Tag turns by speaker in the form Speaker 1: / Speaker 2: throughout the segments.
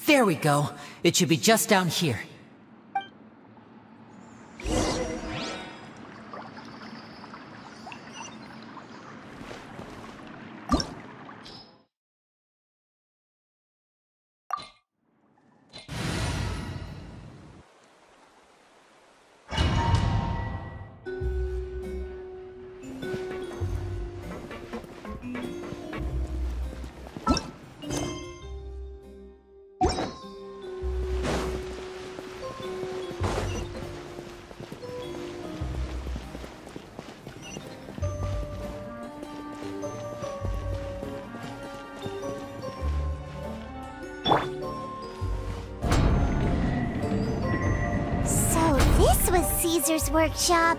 Speaker 1: There we go. It should be just down here.
Speaker 2: Cesar's workshop.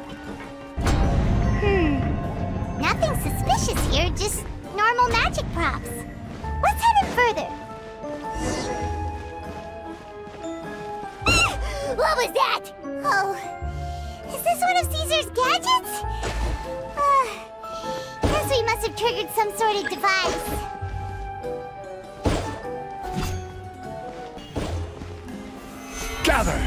Speaker 2: Nothing suspicious here, just normal magic props. Let's head in further. What was that? Oh, is this one of Cesar's gadgets? Guess we must have triggered some sort of device.
Speaker 3: Gather!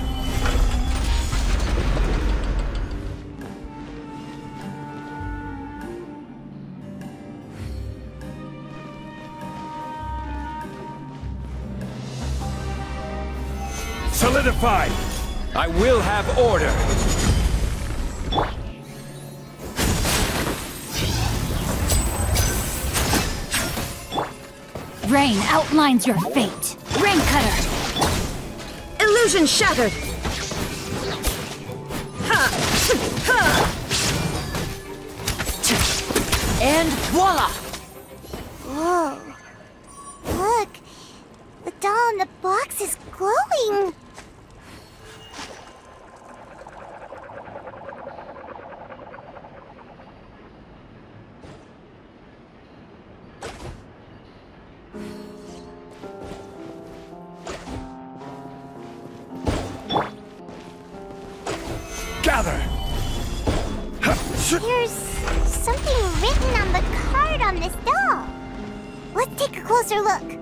Speaker 3: Solidified! I will have order!
Speaker 4: Rain outlines your fate. Rain Cutter! Illusion shattered! Ha! Ha!
Speaker 1: And voila!
Speaker 2: Whoa. Look! The doll in the box is glowing!
Speaker 3: Gather!
Speaker 2: There's something written on the card on this doll. Let's take a closer look.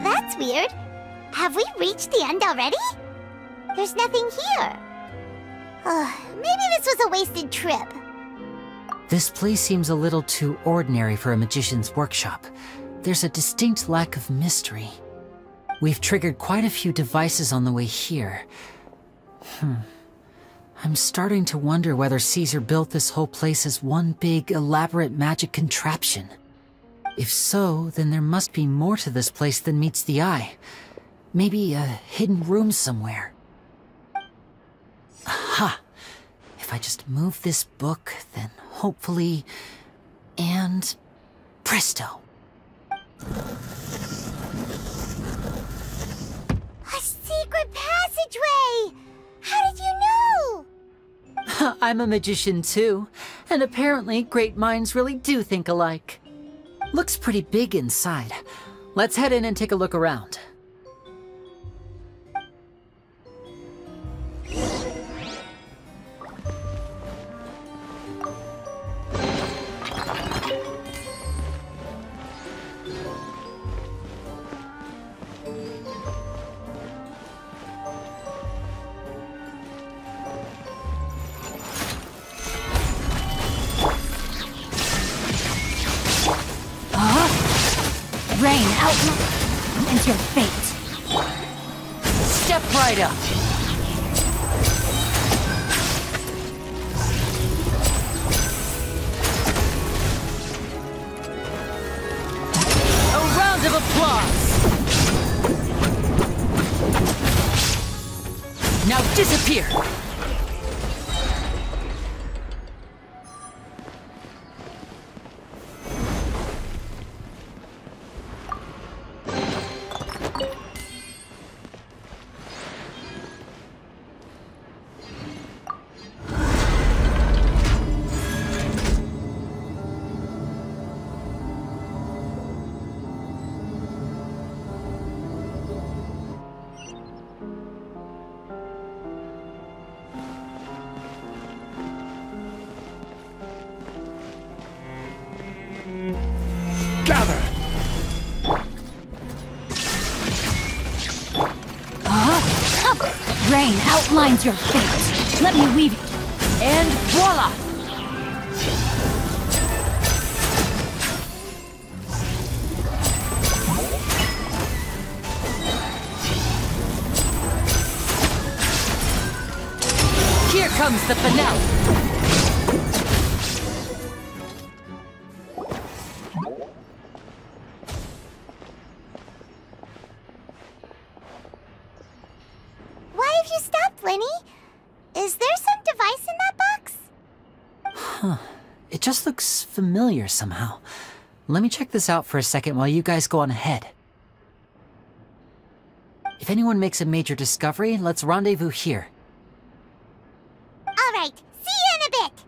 Speaker 2: That's weird. Have we reached the end already? There's nothing here. Maybe this was a wasted trip.
Speaker 1: This place seems a little too ordinary for a magician's workshop. There's a distinct lack of mystery. We've triggered quite a few devices on the way here. I'm starting to wonder whether Cesar built this whole place as one big, elaborate magic contraption. If so, then there must be more to this place than meets the eye. Maybe a hidden room somewhere. Aha! If I just move this book, then hopefully... and... presto!
Speaker 2: A secret passageway! How did you know?
Speaker 1: I'm a magician too, and apparently great minds really do think alike. Looks pretty big inside. Let's head in and take a look around.
Speaker 4: Rain out and your fate.
Speaker 1: Step right up. A round of applause. Now disappear.
Speaker 3: Gather!
Speaker 4: Rain outlines your fate. Let me weave it.
Speaker 1: And voila! Here comes the finale!
Speaker 2: Why have you stopped, Lyney? Is there some device in that box?
Speaker 1: Huh. It just looks familiar somehow. Let me check this out for a second while you guys go on ahead. If anyone makes a major discovery, let's rendezvous here.
Speaker 2: All right, see you in a bit!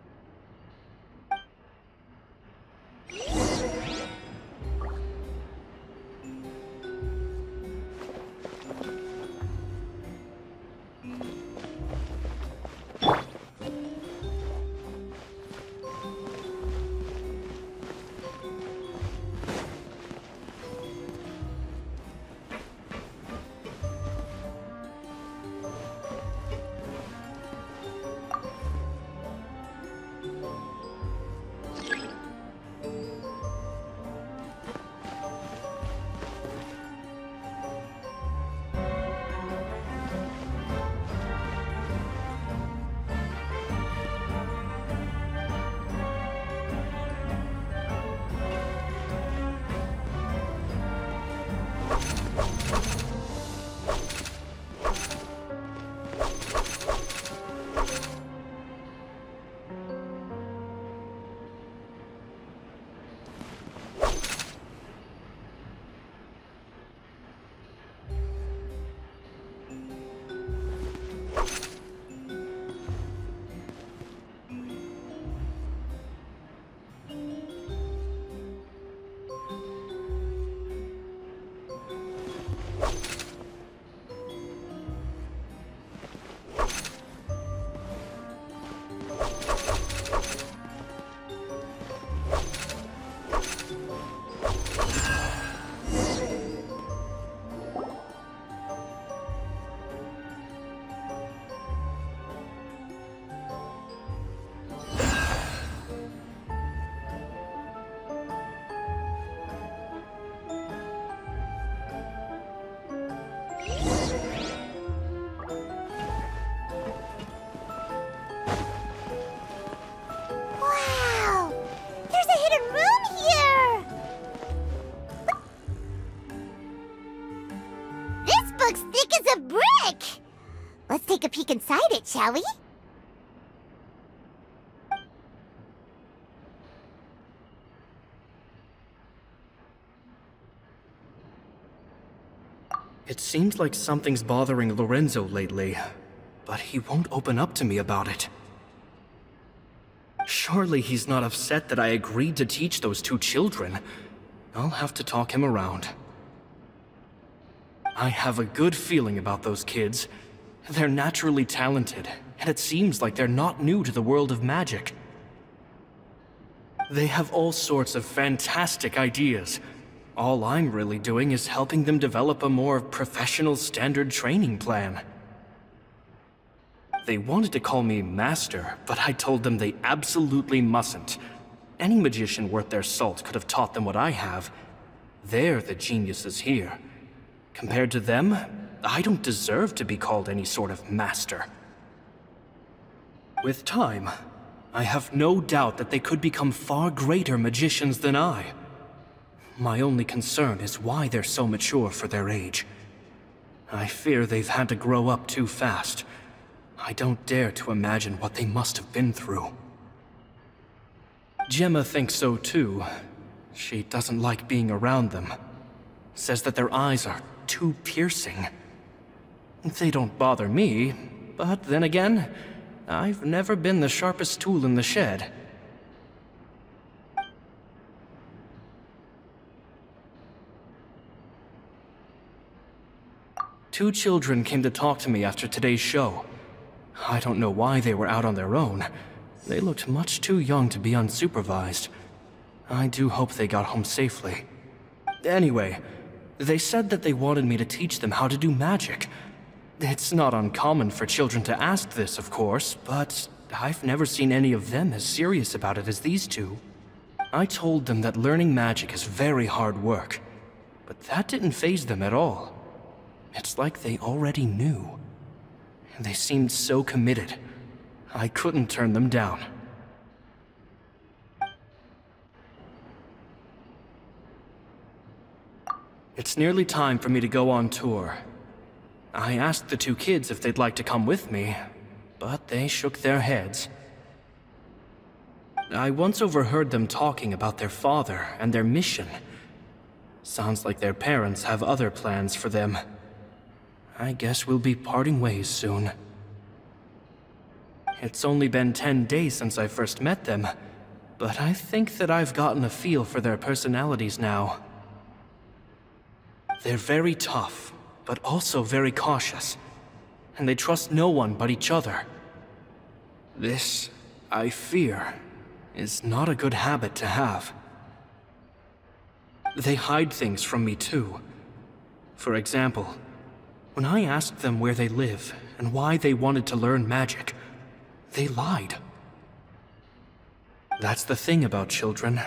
Speaker 2: Let's take a peek inside it, shall we?
Speaker 5: It seems like something's bothering Lorenzo lately, but he won't open up to me about it. Surely he's not upset that I agreed to teach those two children. I'll have to talk him around. I have a good feeling about those kids. They're naturally talented, and it seems like they're not new to the world of magic. They have all sorts of fantastic ideas. All I'm really doing is helping them develop a more professional standard training plan. They wanted to call me Master, but I told them they absolutely mustn't. Any magician worth their salt could have taught them what I have. They're the geniuses here. Compared to them, I don't deserve to be called any sort of master. With time, I have no doubt that they could become far greater magicians than I. My only concern is why they're so mature for their age. I fear they've had to grow up too fast. I don't dare to imagine what they must have been through. Gemma thinks so too. She doesn't like being around them. Says that their eyes are too piercing. They don't bother me, but then again, I've never been the sharpest tool in the shed. Two children came to talk to me after today's show. I don't know why they were out on their own. They looked much too young to be unsupervised. I do hope they got home safely. Anyway, they said that they wanted me to teach them how to do magic. It's not uncommon for children to ask this, of course, but I've never seen any of them as serious about it as these two. I told them that learning magic is very hard work, but that didn't faze them at all. It's like they already knew. They seemed so committed. I couldn't turn them down. It's nearly time for me to go on tour. I asked the two kids if they'd like to come with me, but they shook their heads. I once overheard them talking about their father and their mission. Sounds like their parents have other plans for them. I guess we'll be parting ways soon. It's only been 10 days since I first met them, but I think that I've gotten a feel for their personalities now. They're very tough, but also very cautious, and they trust no one but each other. This, I fear, is not a good habit to have. They hide things from me too. For example, when I asked them where they live and why they wanted to learn magic, they lied. That's the thing about children.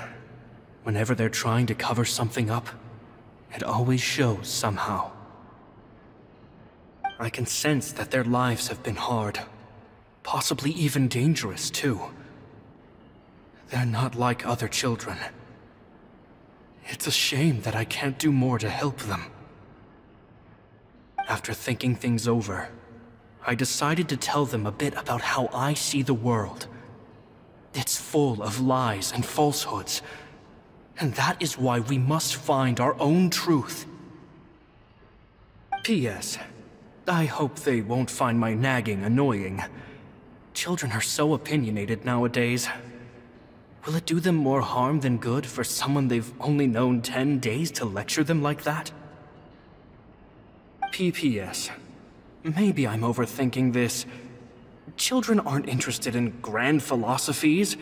Speaker 5: Whenever they're trying to cover something up, it always shows somehow. I can sense that their lives have been hard, possibly even dangerous too. They're not like other children. It's a shame that I can't do more to help them. After thinking things over, I decided to tell them a bit about how I see the world. It's full of lies and falsehoods, and that is why we must find our own truth. P.S. I hope they won't find my nagging annoying. Children are so opinionated nowadays. Will it do them more harm than good for someone they've only known 10 days to lecture them like that? P.P.S. Maybe I'm overthinking this. Children aren't interested in grand philosophies.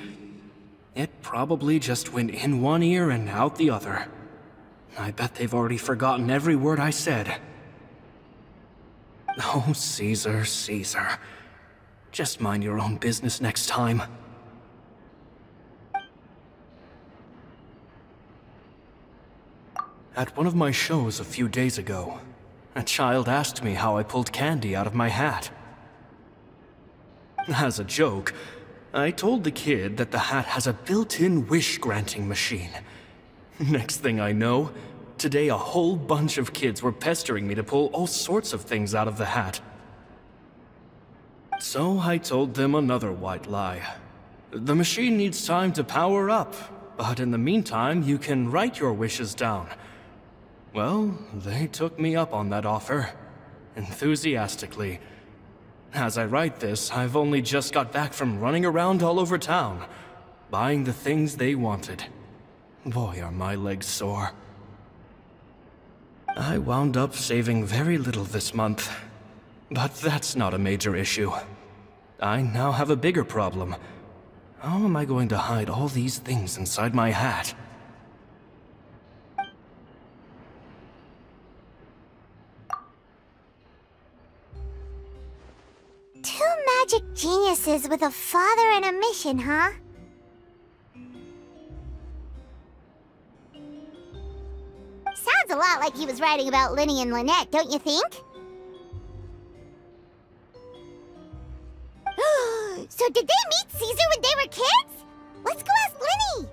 Speaker 5: It probably just went in one ear and out the other. I bet they've already forgotten every word I said. Oh, Cesar, Cesar. Just mind your own business next time. At one of my shows a few days ago, a child asked me how I pulled candy out of my hat. As a joke, I told the kid that the hat has a built-in wish-granting machine. Next thing I know, today a whole bunch of kids were pestering me to pull all sorts of things out of the hat. So I told them another white lie. The machine needs time to power up, but in the meantime, you can write your wishes down. Well, they took me up on that offer, enthusiastically. As I write this, I've only just got back from running around all over town, buying the things they wanted. Boy, are my legs sore. I wound up saving very little this month, but that's not a major issue. I now have a bigger problem. How am I going to hide all these things inside my hat?
Speaker 2: Two magic geniuses with a father and a mission, huh? Sounds a lot like he was writing about Lyney and Lynette, don't you think? So did they meet Cesar when they were kids? Let's go ask Lyney!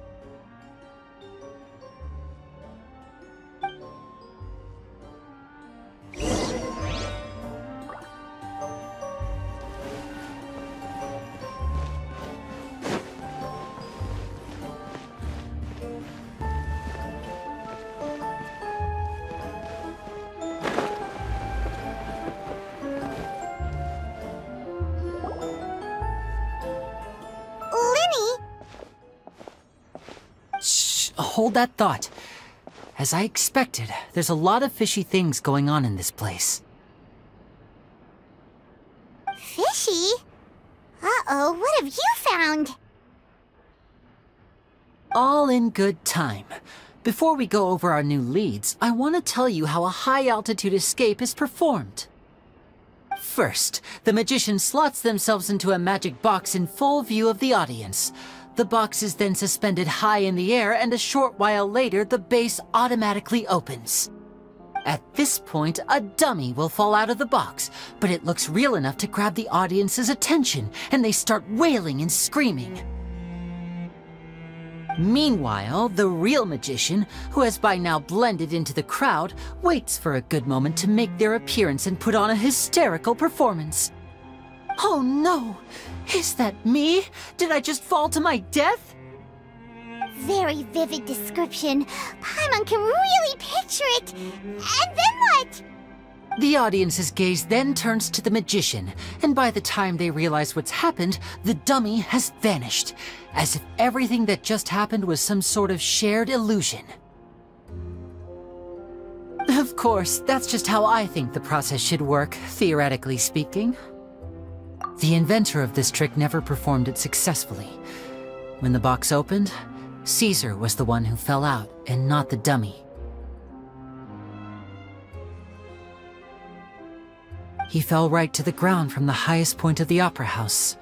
Speaker 1: Hold that thought. As I expected, there's a lot of fishy things going on in this place.
Speaker 2: Fishy? Uh-oh, what have you found?
Speaker 1: All in good time. Before we go over our new leads, I want to tell you how a high-altitude escape is performed. First, the magician slots themselves into a magic box in full view of the audience. The box is then suspended high in the air, and a short while later, the base automatically opens. At this point, a dummy will fall out of the box, but it looks real enough to grab the audience's attention, and they start wailing and screaming. Meanwhile, the real magician, who has by now blended into the crowd, waits for a good moment to make their appearance and put on a hysterical performance. Oh no! Is that me? Did I just fall to my death?
Speaker 2: Very vivid description. Paimon can really picture it. And then what?
Speaker 1: The audience's gaze then turns to the magician, and by the time they realize what's happened, the dummy has vanished, as if everything that just happened was some sort of shared illusion. Of course, that's just how I think the process should work, theoretically speaking. The inventor of this trick never performed it successfully. When the box opened, Cesar was the one who fell out, and not the dummy. He fell right to the ground from the highest point of the opera house.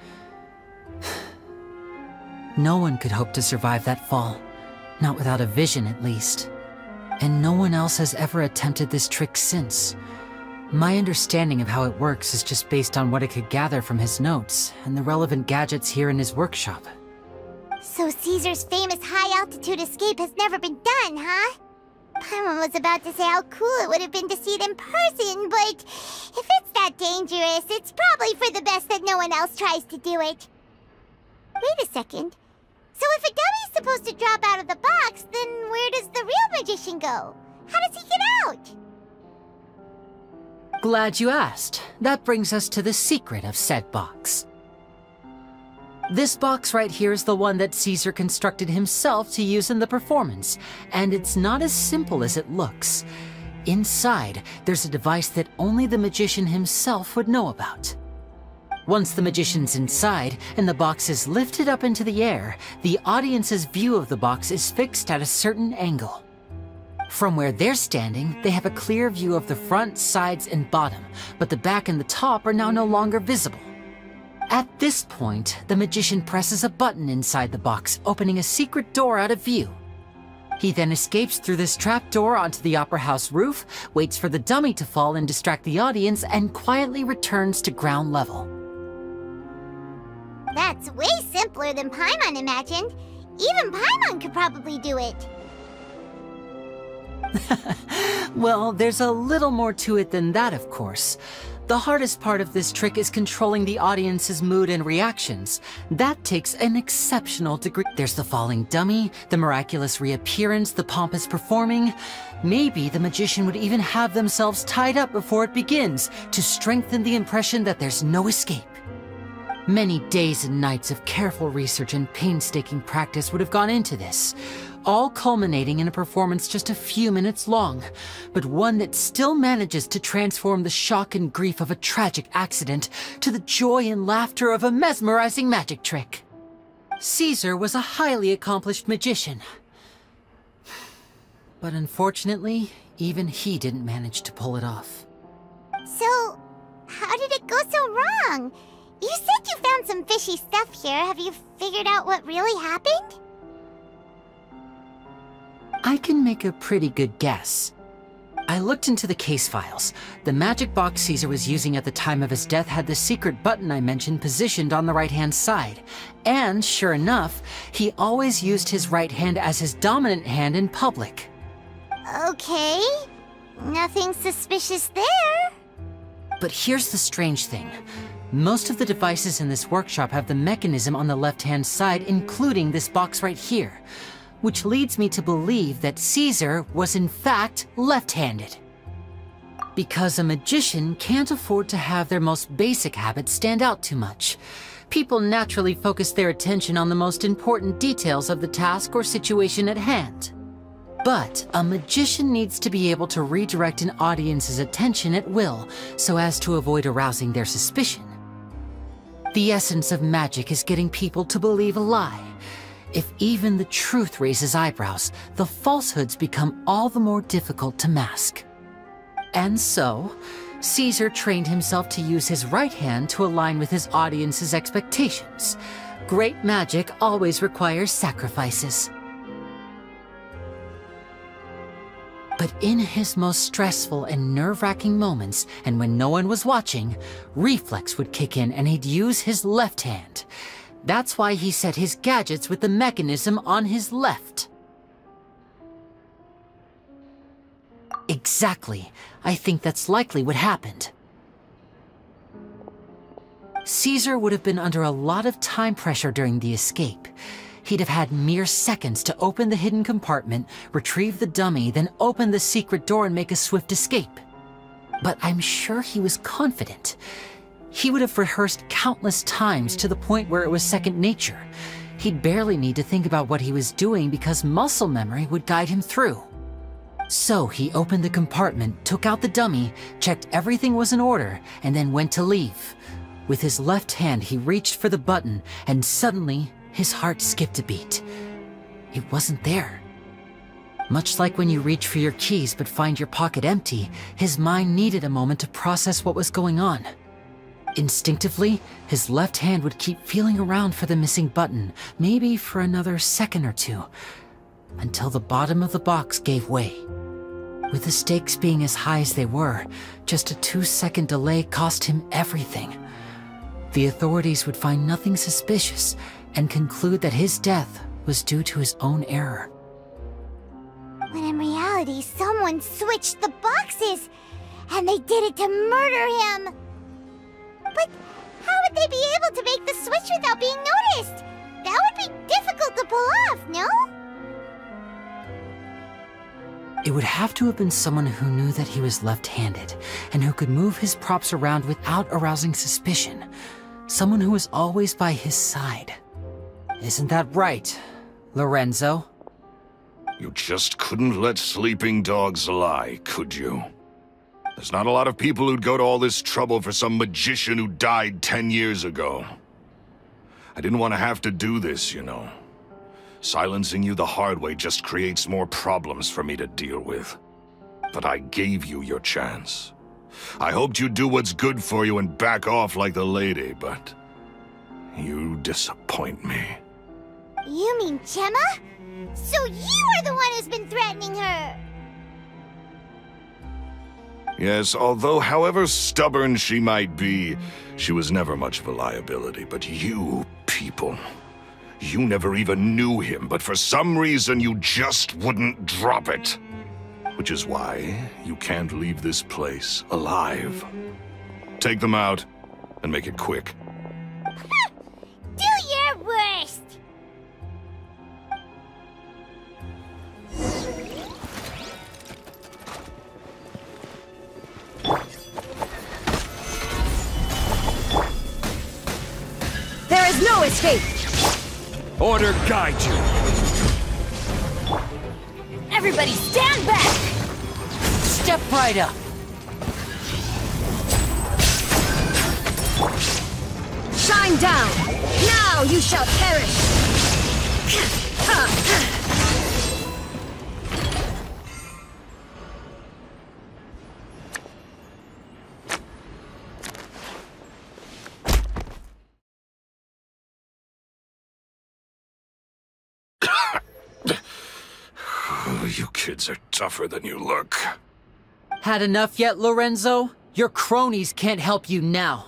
Speaker 1: No one could hope to survive that fall, not without a vision at least. And no one else has ever attempted this trick since. My understanding of how it works is just based on what I could gather from his notes and the relevant gadgets here in his workshop.
Speaker 2: So Caesar's famous high-altitude escape has never been done, huh? Paimon was about to say how cool it would have been to see it in person, but if it's that dangerous, it's probably for the best that no one else tries to do it. Wait a second. So if a dummy's supposed to drop out of the box, then where does the real magician go? How does he get out?
Speaker 1: Glad you asked. That brings us to the secret of said box. This box right here is the one that Cesar constructed himself to use in the performance, and it's not as simple as it looks. Inside, there's a device that only the magician himself would know about. Once the magician's inside and the box is lifted up into the air, the audience's view of the box is fixed at a certain angle. From where they're standing, they have a clear view of the front, sides, and bottom, but the back and the top are now no longer visible. At this point, the magician presses a button inside the box, opening a secret door out of view. He then escapes through this trap door onto the opera house roof, waits for the dummy to fall and distract the audience, and quietly returns to ground level.
Speaker 2: That's way simpler than Paimon imagined. Even Paimon could probably do it.
Speaker 1: Well, there's a little more to it than that, of course. The hardest part of this trick is controlling the audience's mood and reactions. That takes an exceptional degree. There's the falling dummy, the miraculous reappearance, the pompous performing. Maybe the magician would even have themselves tied up before it begins to strengthen the impression that there's no escape. Many days and nights of careful research and painstaking practice would have gone into this. all culminating in a performance just a few minutes long, but one that still manages to transform the shock and grief of a tragic accident to the joy and laughter of a mesmerizing magic trick. Cesar was a highly accomplished magician. But unfortunately, even he didn't manage to pull it off.
Speaker 2: So, how did it go so wrong? You said you found some fishy stuff here. Have you figured out what really happened?
Speaker 1: I can make a pretty good guess. I looked into the case files. The magic box Cesar was using at the time of his death had the secret button I mentioned positioned on the right-hand side. And, sure enough, he always used his right hand as his dominant hand in public.
Speaker 2: Okay. Nothing suspicious there.
Speaker 1: But here's the strange thing. Most of the devices in this workshop have the mechanism on the left-hand side, including this box right here. Which leads me to believe that Cesar was in fact left-handed. Because a magician can't afford to have their most basic habits stand out too much. People naturally focus their attention on the most important details of the task or situation at hand. But a magician needs to be able to redirect an audience's attention at will, so as to avoid arousing their suspicion. The essence of magic is getting people to believe a lie. If even the truth raises eyebrows, the falsehoods become all the more difficult to mask. And so, Cesar trained himself to use his right hand to align with his audience's expectations. Great magic always requires sacrifices. But in his most stressful and nerve-wracking moments, and when no one was watching, reflex would kick in and he'd use his left hand. That's why he set his gadgets with the mechanism on his left. Exactly. I think that's likely what happened. Cesar would have been under a lot of time pressure during the escape. He'd have had mere seconds to open the hidden compartment, retrieve the dummy, then open the secret door and make a swift escape. But I'm sure he was confident. He would have rehearsed countless times to the point where it was second nature. He'd barely need to think about what he was doing because muscle memory would guide him through. So he opened the compartment, took out the dummy, checked everything was in order, and then went to leave. With his left hand, he reached for the button, and suddenly, his heart skipped a beat. It wasn't there. Much like when you reach for your keys but find your pocket empty, his mind needed a moment to process what was going on. Instinctively, his left hand would keep feeling around for the missing button, maybe for another second or two, until the bottom of the box gave way. With the stakes being as high as they were, just a 2-second delay cost him everything. The authorities would find nothing suspicious and conclude that his death was due to his own error.
Speaker 2: When in reality, someone switched the boxes, and they did it to murder him. But how would they be able to make the switch without being noticed? That would be difficult to pull off, no?
Speaker 1: It would have to have been someone who knew that he was left-handed, and who could move his props around without arousing suspicion. Someone who was always by his side. Isn't that right, Lorenzo?
Speaker 3: You just couldn't let sleeping dogs lie, could you? There's not a lot of people who'd go to all this trouble for some magician who died 10 years ago. I didn't want to have to do this, you know. Silencing you the hard way just creates more problems for me to deal with. But I gave you your chance. I hoped you'd do what's good for you and back off like the lady, but you disappoint me.
Speaker 2: You mean Gemma? So you are the one who's been threatening her!
Speaker 3: Yes, although however stubborn she might be, she was never much of a liability. But you people, you never even knew him, but for some reason you just wouldn't drop it. Which is why you can't leave this place alive. Take them out, and make it quick.
Speaker 2: Do your worst!
Speaker 4: There is no escape!
Speaker 3: Order guide you!
Speaker 4: Everybody stand back!
Speaker 1: Step right up!
Speaker 4: Shine down! Now you shall perish!
Speaker 3: You kids are tougher than you look.
Speaker 1: Had enough yet, Lorenzo? Your cronies can't help you now.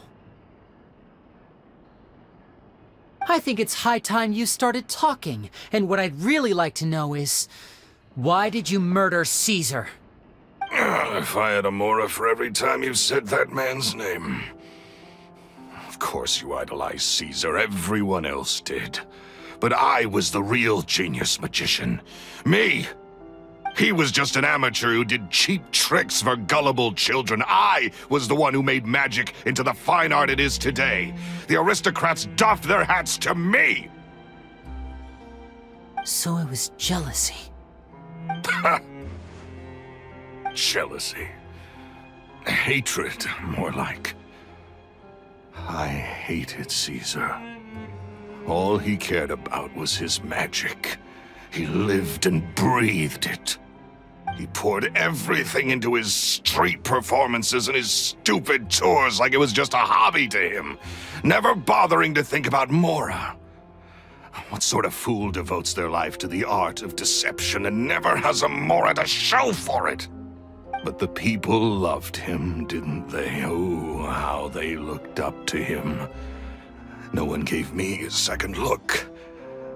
Speaker 1: I think it's high time you started talking, and what I'd really like to know is, why did you murder Cesar?
Speaker 3: If I had a Mora for every time you said that man's name. Of course you idolized Cesar, everyone else did. But I was the real genius magician. Me! He was just an amateur who did cheap tricks for gullible children. I was the one who made magic into the fine art it is today. The aristocrats doffed their hats to me!
Speaker 1: So it was jealousy.
Speaker 3: Jealousy. Hatred, more like. I hated Cesar. All he cared about was his magic. He lived and breathed it. He poured everything into his street performances and his stupid tours like it was just a hobby to him, never bothering to think about Mora. What sort of fool devotes their life to the art of deception and never has a Mora to show for it? But the people loved him, didn't they? Oh, how they looked up to him. No one gave me a second look.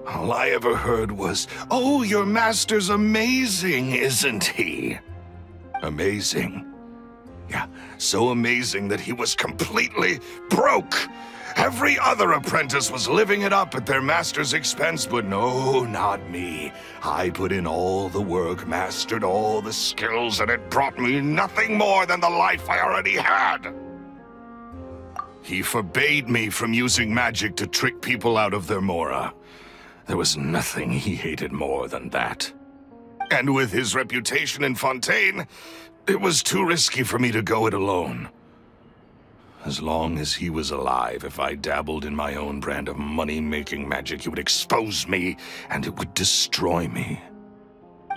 Speaker 3: All I ever heard was, "Oh, your master's amazing, isn't he?" Amazing. Yeah, so amazing that he was completely broke. Every other apprentice was living it up at their master's expense, but no, not me. I put in all the work, mastered all the skills, and it brought me nothing more than the life I already had. He forbade me from using magic to trick people out of their Mora. There was nothing he hated more than that. And with his reputation in Fontaine, it was too risky for me to go it alone. As long as he was alive, if I dabbled in my own brand of money-making magic, he would expose me, and it would destroy me.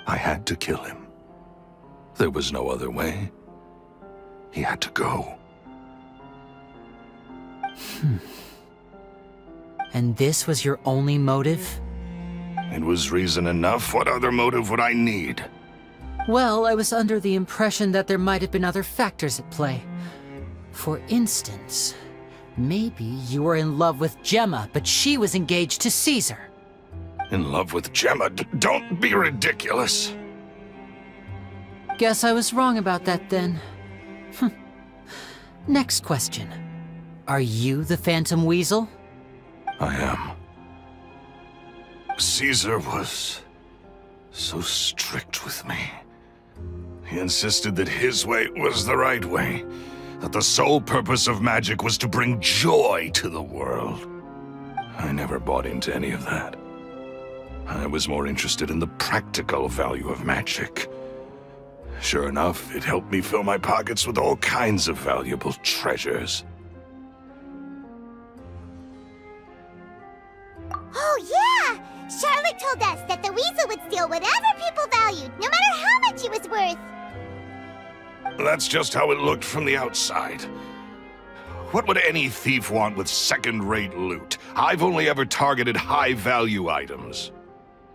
Speaker 3: I had to kill him. There was no other way. He had to go.
Speaker 1: And this was your only motive?
Speaker 3: It was reason enough. What other motive would I need?
Speaker 1: Well, I was under the impression that there might have been other factors at play. For instance, maybe you were in love with Gemma, but she was engaged to Cesar.
Speaker 3: In love with Gemma? Don't be ridiculous.
Speaker 1: Guess I was wrong about that then. Next question. Are you the Phantom Weasel?
Speaker 3: I am. Cesar was so strict with me. He insisted that his way was the right way, that the sole purpose of magic was to bring joy to the world. I never bought into any of that. I was more interested in the practical value of magic. Sure enough, it helped me fill my pockets with all kinds of valuable treasures.
Speaker 2: Oh, yeah! Charlotte told us that the weasel would steal whatever people valued, no matter how much it was worth.
Speaker 3: That's just how it looked from the outside. What would any thief want with second-rate loot? I've only ever targeted high-value items.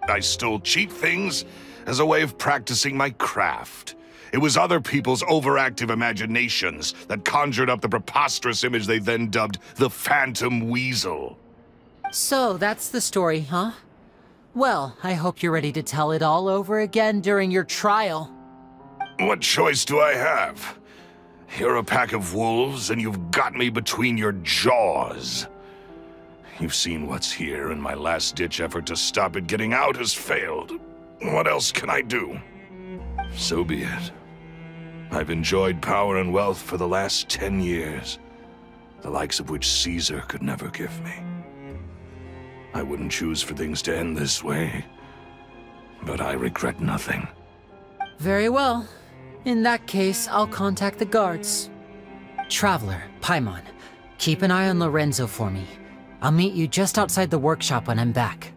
Speaker 3: I stole cheap things as a way of practicing my craft. It was other people's overactive imaginations that conjured up the preposterous image they then dubbed the Phantom Weasel.
Speaker 1: So, that's the story, huh? Well, I hope you're ready to tell it all over again during your trial.
Speaker 3: What choice do I have? You're a pack of wolves, and you've got me between your jaws. You've seen what's here, and my last-ditch effort to stop it getting out has failed. What else can I do? So be it. I've enjoyed power and wealth for the last 10 years, the likes of which Cesar could never give me. I wouldn't choose for things to end this way, but I regret nothing.
Speaker 1: Very well. In that case, I'll contact the guards. Traveler, Paimon, keep an eye on Lorenzo for me. I'll meet you just outside the workshop when I'm back.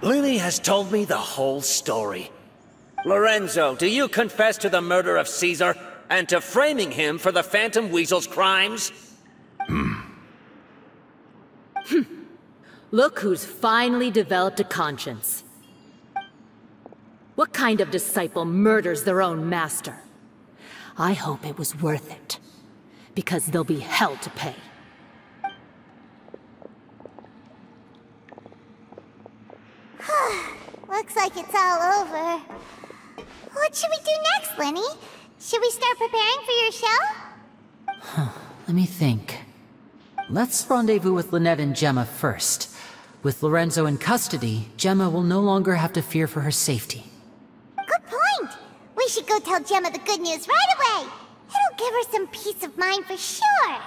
Speaker 6: Lyney has told me the whole story. Lorenzo, do you confess to the murder of Cesar and to framing him for the Phantom Weasel's crimes?
Speaker 7: Look who's finally developed a conscience. What kind of disciple murders their own master? I hope it was worth it, because they'll be hell to pay.
Speaker 2: Looks like it's all over. What should we do next, Lyney? Should we start preparing for your show?
Speaker 1: Let me think. Let's rendezvous with Lynette and Gemma first. With Lorenzo in custody, Gemma will no longer have to fear for her safety.
Speaker 2: Good point! We should go tell Gemma the good news right away! It'll give her some peace of mind for sure!